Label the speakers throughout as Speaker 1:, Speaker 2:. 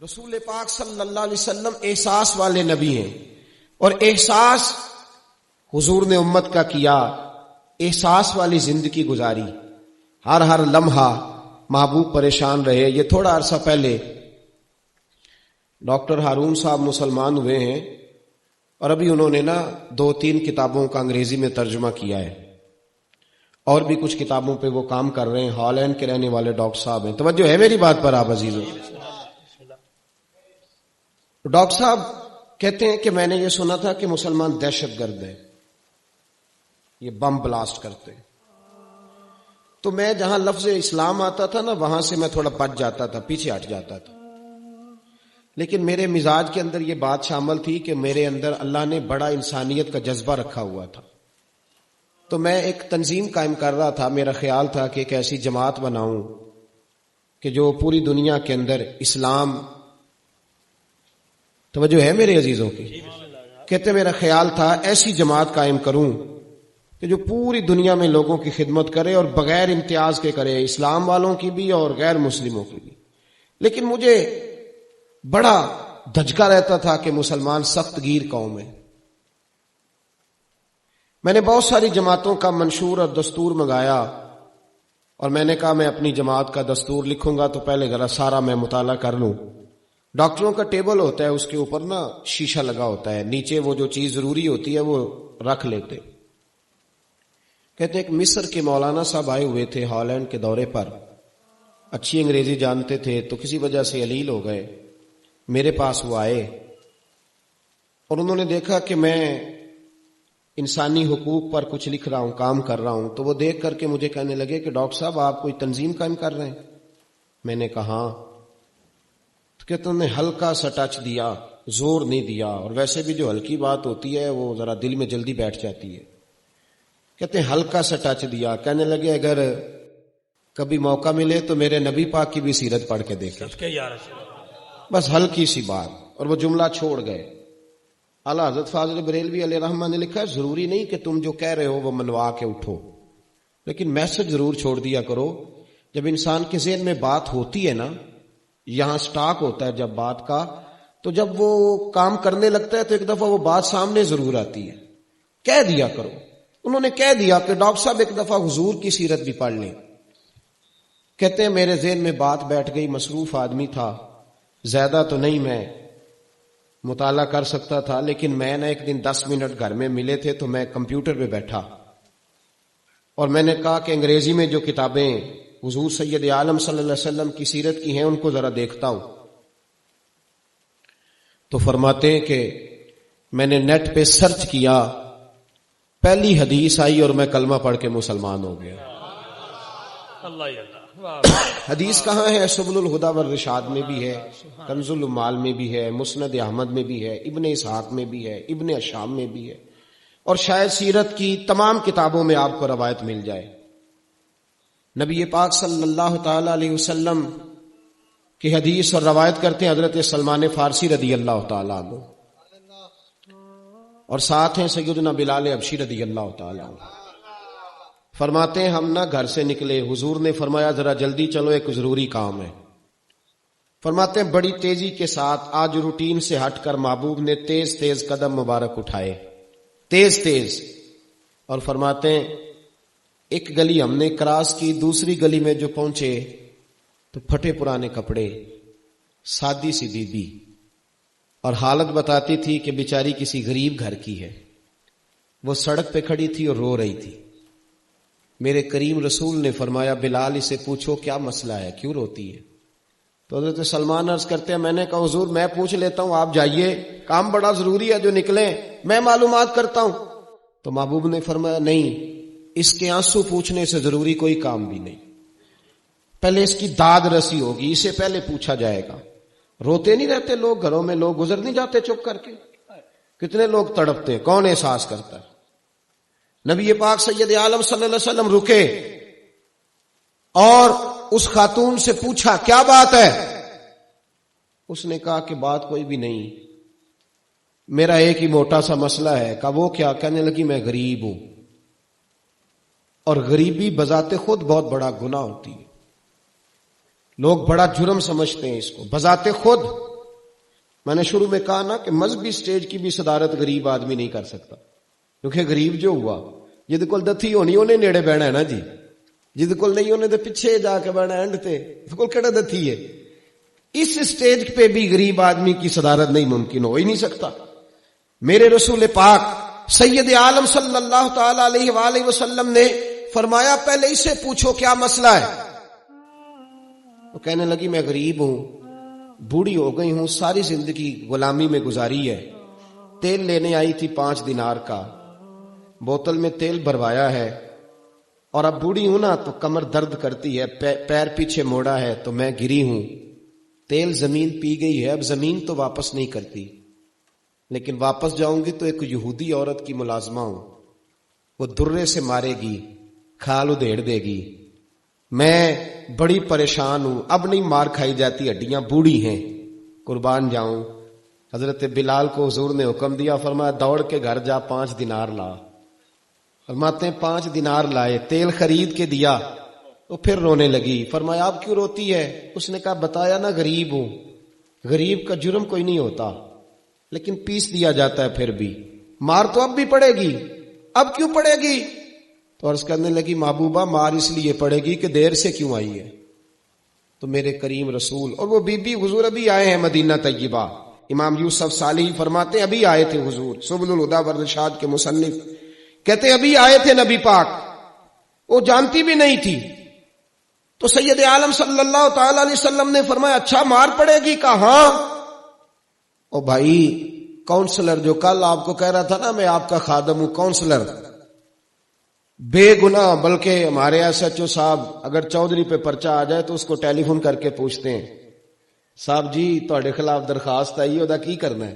Speaker 1: رسول پاک صلی اللہ علیہ وسلم احساس والے نبی ہیں، اور احساس حضور نے امت کا کیا، احساس والی زندگی گزاری، ہر لمحہ محبوب پریشان رہے۔ یہ تھوڑا عرصہ پہلے ڈاکٹر ہارون صاحب مسلمان ہوئے ہیں، اور ابھی انہوں نے 2-3 کتابوں کا انگریزی میں ترجمہ کیا ہے، اور بھی کچھ کتابوں پہ وہ کام کر رہے ہیں۔ ہالینڈ کے رہنے والے ڈاکٹر صاحب ہیں۔ توجہ ہے میری بات پر آپ عزیزوں؟ ڈاکٹر صاحب کہتے ہیں کہ میں نے یہ سنا تھا کہ مسلمان دہشت گرد ہیں، یہ بم بلاسٹ کرتے ہیں۔ تو میں جہاں لفظ اسلام آتا تھا وہاں سے میں تھوڑا بچ جاتا تھا، پیچھے ہٹ جاتا تھا، لیکن میرے مزاج کے اندر یہ بات شامل تھی کہ میرے اندر اللہ نے بڑا انسانیت کا جذبہ رکھا ہوا تھا۔ تو میں ایک تنظیم قائم کر رہا تھا، میرا خیال تھا کہ ایک ایسی جماعت بناؤں کہ جو پوری دنیا کے اندر اسلام، توجہ ہے میرے عزیزوں کی؟ کہتے میرا خیال تھا ایسی جماعت قائم کروں کہ جو پوری دنیا میں لوگوں کی خدمت کرے اور بغیر امتیاز کے کرے، اسلام والوں کی بھی اور غیر مسلموں کی بھی۔ لیکن مجھے بڑا دھچکا رہتا تھا کہ مسلمان سخت گیر قوم ہے۔ میں نے بہت ساری جماعتوں کا منشور اور دستور منگایا، اور میں نے کہا میں اپنی جماعت کا دستور لکھوں گا تو پہلے ذرا سارا میں مطالعہ کر لوں۔ ڈاکٹروں کا ٹیبل ہوتا ہے، اس کے اوپر شیشہ لگا ہوتا ہے، نیچے وہ جو چیز ضروری ہوتی ہے وہ رکھ لیتے۔ کہتے ہیں کہ مصر کے مولانا صاحب آئے ہوئے تھے ہالینڈ کے دورے پر، اچھی انگریزی جانتے تھے، تو کسی وجہ سے علیل ہو گئے۔ میرے پاس وہ آئے اور انہوں نے دیکھا کہ میں انسانی حقوق پر کچھ لکھ رہا ہوں، کام کر رہا ہوں، تو وہ دیکھ کر کے مجھے کہنے لگے کہ ڈاکٹر صاحب آپ کوئی تنظیم قائم کر رہے ہیں؟ میں نے کہا ہاں۔ تو کہتے ہیں نے ہلکا سا ٹچ دیا، زور نہیں دیا، اور ویسے بھی جو ہلکی بات ہوتی ہے وہ ذرا دل میں جلدی بیٹھ جاتی ہے۔ کہتے ہیں ہلکا سا ٹچ دیا، کہنے لگے اگر کبھی موقع ملے تو میرے نبی پاک کی بھی سیرت پڑھ کے دیکھیں، بس ہلکی سی بات، اور وہ جملہ چھوڑ گئے۔ اعلیٰ حضرت فاضل بریلوی علیہ رحمہ نے لکھا ہے ضروری نہیں کہ تم جو کہہ رہے ہو وہ منوا کے اٹھو، لیکن میسج ضرور چھوڑ دیا کرو۔ جب انسان کے ذہن میں بات ہوتی ہے یہاں سٹاک ہوتا ہے جب بات کا، تو جب وہ کام کرنے لگتا ہے تو ایک دفعہ وہ بات سامنے ضرور آتی ہے، کہہ دیا کرو۔ انہوں نے کہہ دیا کہ ڈاکٹر صاحب ایک دفعہ حضور کی سیرت بھی پڑھ لیں۔ کہتے ہیں میرے ذہن میں بات بیٹھ گئی، مصروف آدمی تھا، زیادہ تو نہیں میں مطالعہ کر سکتا تھا، لیکن میں ایک دن 10 منٹ گھر میں ملے تھے تو میں کمپیوٹر پہ بیٹھا اور میں نے کہا کہ انگریزی میں جو کتابیں حضور سید عالم صلی اللہ علیہ وسلم کی سیرت کی ہیں ان کو ذرا دیکھتا ہوں۔ تو فرماتے ہیں کہ میں نے نیٹ پہ سرچ کیا، پہلی حدیث آئی اور میں کلمہ پڑھ کے مسلمان ہو گیا۔ حدیث کہاں ہے؟ سبل الہدی والرشاد میں بھی ہے، کنز المال میں بھی ہے، مسند احمد میں بھی ہے، ابن اسحاق میں بھی ہے، ابن اشام میں بھی ہے، اور شاید سیرت کی تمام کتابوں میں آپ کو روایت مل جائے۔ نبی پاک صلی اللہ تعالی علیہ وسلم کی حدیث اور روایت کرتے ہیں حضرت سلمان فارسی رضی اللہ تعالی عنہ، اور ساتھ ہیں سیدنا بلال حبشی رضی اللہ تعالی عنہ۔ فرماتے ہیں ہم گھر سے نکلے، حضور نے فرمایا ذرا جلدی چلو ایک ضروری کام ہے۔ فرماتے ہیں بڑی تیزی کے ساتھ آج روٹین سے ہٹ کر محبوب نے تیز تیز قدم مبارک اٹھائے، تیز تیز، اور فرماتے ہیں ایک گلی ہم نے کراس کی، دوسری گلی میں جو پہنچے تو پھٹے پرانے کپڑے، سادی سی بی بی، اور حالت بتاتی تھی کہ بیچاری کسی غریب گھر کی ہے۔ وہ سڑک پہ کھڑی تھی اور رو رہی تھی۔ میرے کریم رسول نے فرمایا بلال اسے پوچھو کیا مسئلہ ہے، کیوں روتی ہے؟ تو حضرت سلمان عرض کرتے ہیں میں نے کہا حضور میں پوچھ لیتا ہوں، آپ جائیے، کام بڑا ضروری ہے جو نکلیں، میں معلومات کرتا ہوں۔ تو محبوب نے فرمایا نہیں، اس کے آنسو پوچھنے سے ضروری کوئی کام بھی نہیں، پہلے اس کی داد رسی ہوگی، اسے پہلے پوچھا جائے گا۔ روتے نہیں رہتے لوگ گھروں میں، لوگ گزر نہیں جاتے چپ کر کے؟ کتنے لوگ تڑپتے ہیں، کون احساس کرتا ہے؟ نبی پاک سید عالم صلی اللہ علیہ وسلم رکے اور اس خاتون سے پوچھا کیا بات ہے؟ اس نے کہا کہ بات کوئی بھی نہیں، میرا ایک ہی موٹا سا مسئلہ ہے۔ کہا وہ کیا؟ کہنے لگی میں غریب ہوں، اور غریبی بذات خود بہت بڑا گناہ ہوتی ہے، لوگ بڑا جرم سمجھتے ہیں اس کو، بذات خود میں نے شروع میں کہا نا کہ مذہبی سٹیج کی بھی صدارت غریب آدمی نہیں کر سکتا، کیونکہ غریب جو ہوا جہد کول دتھی ہونی انہیں نیڑے بہنا ہے نا جی، جہد کول نہیں انہیں دے پیچھے جا کے بہنا اینڈ تے کول کہڑا دتھی ہے۔ اس سٹیج پہ بھی غریب آدمی کی صدارت نہیں ممکن ہو ہی نہیں سکتا۔ میرے رسول پاک سید عالم صلی اللہ تعالی علیہ وآلہ وسلم نے فرمایا پہلے اسے پوچھو کیا مسئلہ ہے۔ وہ کہنے لگی میں غریب ہوں، بوڑھی ہو گئی ہوں، ساری زندگی غلامی میں گزاری ہے، تیل لینے آئی تھی 5 دینار کا، بوتل میں تیل بھروایا ہے، اور اب بوڑھی ہوں نا تو کمر درد کرتی ہے، پیر پیچھے موڑا ہے تو میں گری ہوں، تیل زمین پی گئی ہے، اب زمین تو واپس نہیں کرتی، لیکن واپس جاؤں گی تو ایک یہودی عورت کی ملازمہ ہوں، وہ درے سے مارے گی، کھال ادھیڑ دے گی، میں بڑی پریشان ہوں، اب نہیں مار کھائی جاتی، ہڈیاں بوڑھی ہیں، قربان جاؤں۔ حضرت بلال کو حضور نے حکم دیا، فرمایا دوڑ کے گھر جا 5 دینار لا۔ فرماتے ہیں 5 دینار لائے، تیل خرید کے دیا تو پھر رونے لگی۔ فرمایا آپ کیوں روتی ہے؟ اس نے کہا بتایا نا غریب ہوں، غریب کا جرم کوئی نہیں ہوتا لیکن پیس دیا جاتا ہے، پھر بھی مار تو اب بھی پڑے گی، اب کیوں پڑے گی؟ تو عرض کرنے لگی محبوبہ مار اس لیے پڑے گی کہ دیر سے کیوں آئی ہے۔ تو میرے کریم رسول اور وہ بی بی حضور ابھی آئے ہیں مدینہ طیبہ، امام یوسف صالحی فرماتے ہیں ابھی آئے تھے حضور، سبل الہدی والرشاد کے مصنف کہتے ہیں ابھی آئے تھے نبی پاک، وہ جانتی بھی نہیں تھی۔ تو سید عالم صلی اللہ تعالی علیہ وسلم نے فرمایا اچھا مار پڑے گی؟ کہا ہاں۔ او بھائی کاؤنسلر جو کل آپ کو کہہ رہا تھا نا میں آپ کا خادم ہوں، کاؤنسلر بے گناہ، بلکہ ہمارے SHO صاحب اگر چودھری پہ پرچہ آ جائے تو اس کو ٹیلی فون کر کے پوچھتے ہیں صاحب جی تہاڈے خلاف درخواست آئی ہے، کی کرنا ہے؟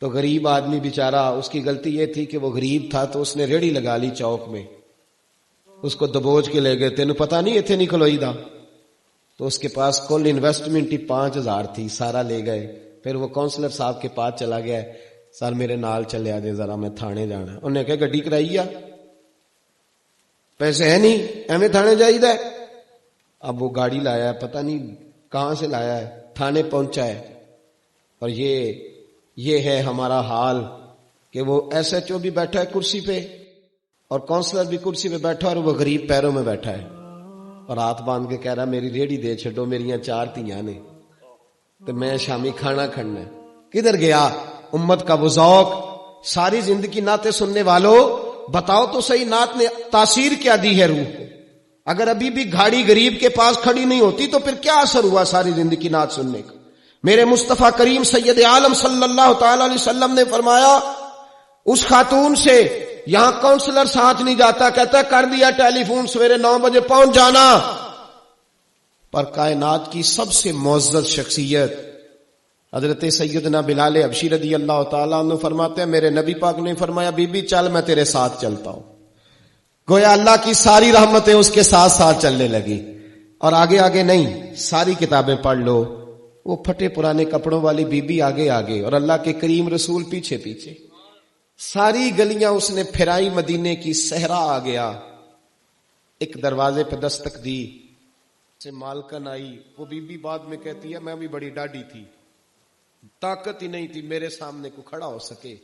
Speaker 1: تو غریب آدمی بیچارہ، اس کی غلطی یہ تھی کہ وہ غریب تھا تو اس نے ریڑھی لگا لی چوک میں، اس کو دبوچ کے لے گئے، تینوں پتہ نہیں ایتھے نہیں کھلوئی دا، تو اس کے پاس کل انویسٹمنٹ ہی 5000 تھی، سارا لے گئے۔ پھر وہ کاؤنسلر صاحب کے پاس چلا گیا، سر میرے نال چلے آ جائے ذرا میں تھانے جانا ہے۔ انہوں نے کہا گڈی کرائی ہے، پیسے ہے نہیں ایویں تھانے جائیدا ہے۔ اب وہ گاڑی لایا ہے، پتہ نہیں کہاں سے لایا ہے، تھانے پہنچا ہے، اور یہ ہے ہمارا حال کہ وہ SHO بھی بیٹھا ہے کرسی پہ اور کاؤنسلر بھی کرسی پہ بیٹھا اور وہ غریب پیروں میں بیٹھا ہے اور ہاتھ باندھ کے کہہ رہا میری ریڑھی دے چھڈو، میریاں 4 تیاں نے تو میں شامی کھانا کھڑنا ہے۔ کدھر گیا امت کا وہ ذوق؟ ساری زندگی نعتیں سننے والوں بتاؤ تو صحیح نعت نے تاثیر کیا دی ہے روح کو؟ اگر ابھی بھی گھاڑی غریب کے پاس کھڑی نہیں ہوتی تو پھر کیا اثر ہوا ساری زندگی نعت سننے کا؟ میرے مصطفیٰ کریم سید عالم صلی اللہ تعالی علیہ وسلم نے فرمایا اس خاتون سے یہاں کاؤنسلر ساتھ نہیں جاتا، کہتا ہے کر دیا ٹیلی فون، سویرے 9 بجے پہنچ جانا۔ پر کائنات کی سب سے معزز شخصیت حضرت سیدنا بلال حبشی رضی اللہ تعالیٰ عنہ فرماتے ہیں میرے نبی پاک نے فرمایا بی بی چل میں تیرے ساتھ چلتا ہوں، گویا اللہ کی ساری رحمتیں اس کے ساتھ ساتھ چلنے لگی۔ اور آگے آگے نہیں، ساری کتابیں پڑھ لو، وہ پھٹے پرانے کپڑوں والی بی بی آگے آگے اور اللہ کے کریم رسول پیچھے پیچھے، ساری گلیاں اس نے پھرائی، مدینے کی صحرا آ گیا، ایک دروازے پہ دستک دی، سے مالکن آئی، وہ بی بی بعد میں کہتی ہے میں بھی بڑی ڈاڈی تھی، طاقت ہی نہیں تھی میرے سامنے کو کھڑا ہو سکے،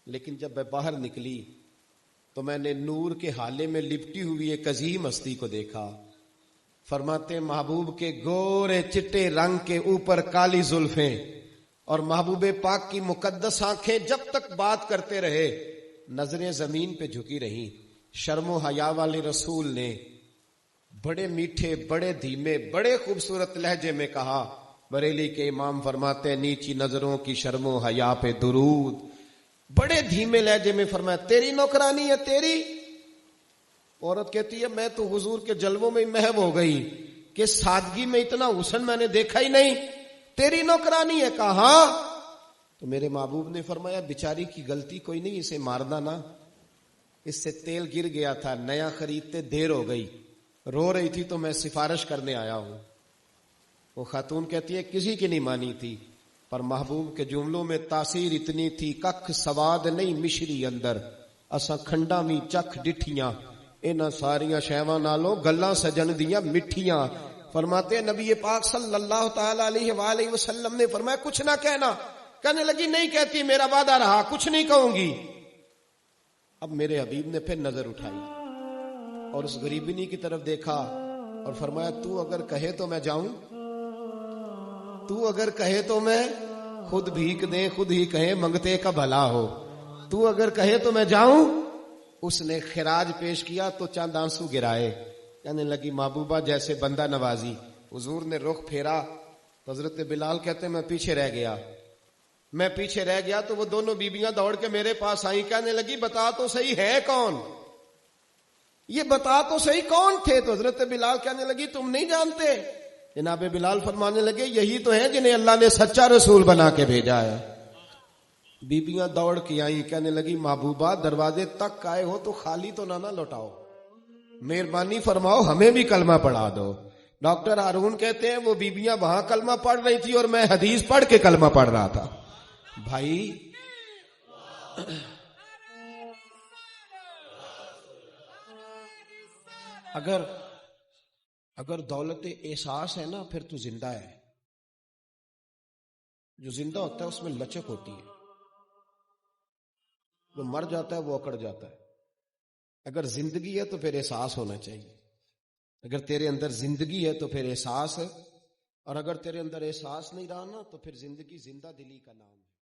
Speaker 1: لیکن جب میں باہر نکلی تو میں نے نور کے حالے میں لپٹی ہوئی ایک عظیم ہستی کو دیکھا۔ فرماتے محبوب کے گورے چٹے رنگ کے اوپر کالی زلفیں اور محبوب پاک کی مقدس آنکھیں جب تک بات کرتے رہے نظریں زمین پہ جھکی رہیں۔ شرم و حیا والے رسول نے بڑے میٹھے، بڑے دھیمے، بڑے خوبصورت لہجے میں کہا، بریلی کے امام فرماتے ہیں نیچی نظروں کی شرم و حیا پہ درود، بڑے دھیمے لہجے میں فرمایا تیری نوکرانی ہے تیری؟ عورت کہتی ہے میں تو حضور کے جلووں میں محو ہو گئی کہ سادگی میں اتنا حسن میں نے دیکھا ہی نہیں، تیری نوکرانی ہے؟ کہا ہاں۔ تو میرے محبوب نے فرمایا بیچاری کی غلطی کوئی نہیں، اسے مارنا نا، اس سے تیل گر گیا تھا، نیا خریدتے دیر ہو گئی، رو رہی تھی تو میں سفارش کرنے آیا ہوں۔ وہ خاتون کہتی ہے کسی کی نہیں مانی تھی، پر محبوب کے جملوں میں تاثیر اتنی تھی، ککھ سواد نہیں مشری اندر، اساں کھنڈا می چکھ ڈٹھیاں، انہاں ساریاں شیواں نالوں گلاں سجن دیاں مٹھیاں، فرماتے ہیں نبی پاک صلی اللہ تعالی علیہ وآلہ وسلم نے فرمایا کچھ نہ کہنا. کہنے لگی نہیں کہتی، میرا وعدہ رہا، کچھ نہیں کہوں گی. اب میرے حبیب نے پھر نظر اٹھائی اور اس غریبنی کی طرف دیکھا اور فرمایا تو اگر کہے تو میں جاؤں، تو اگر کہے تو میں خود بھیک دیں، خود ہی کہیں منگتے کا بھلا ہو، تو اگر کہے تو میں جاؤں. اس نے خراج پیش کیا تو چند آنسو گرائے. کہنے لگی محبوبہ جیسے بندہ نوازی. حضور نے رخ پھیرا تو حضرت بلال کہتے ہیں میں پیچھے رہ گیا. میں پیچھے رہ گیا تو وہ دونوں بیبیاں دوڑ کے میرے پاس آئیں. کہنے لگی بتا تو صحیح ہے کون، یہ بتا تو صحیح کون تھے. تو حضرت بلال کہنے لگی تم نہیں جانتے. جناب بلال فرمانے لگے یہی تو ہیں جنہیں اللہ نے سچا رسول بنا کے بھیجا ہے. بیبیاں دوڑ کے آئیں. کہنے لگی محبوبہ دروازے تک آئے ہو تو خالی تو نہ لوٹاؤ، مہربانی فرماؤ ہمیں بھی کلمہ پڑھا دو. ڈاکٹر ہارون کہتے ہیں وہ بیبیاں وہاں کلمہ پڑھ رہی تھی اور میں حدیث پڑھ کے کلمہ پڑھ رہا تھا. بھائی اگر دولت احساس ہے نا پھر تو زندہ ہے. جو زندہ ہوتا ہے اس میں لچک ہوتی ہے، جو مر جاتا ہے وہ اکڑ جاتا ہے. اگر زندگی ہے تو پھر احساس ہونا چاہیے. اگر تیرے اندر زندگی ہے تو پھر احساس ہے، اور اگر تیرے اندر احساس نہیں رہا نا تو پھر زندگی زندہ دلی کا نام ہے.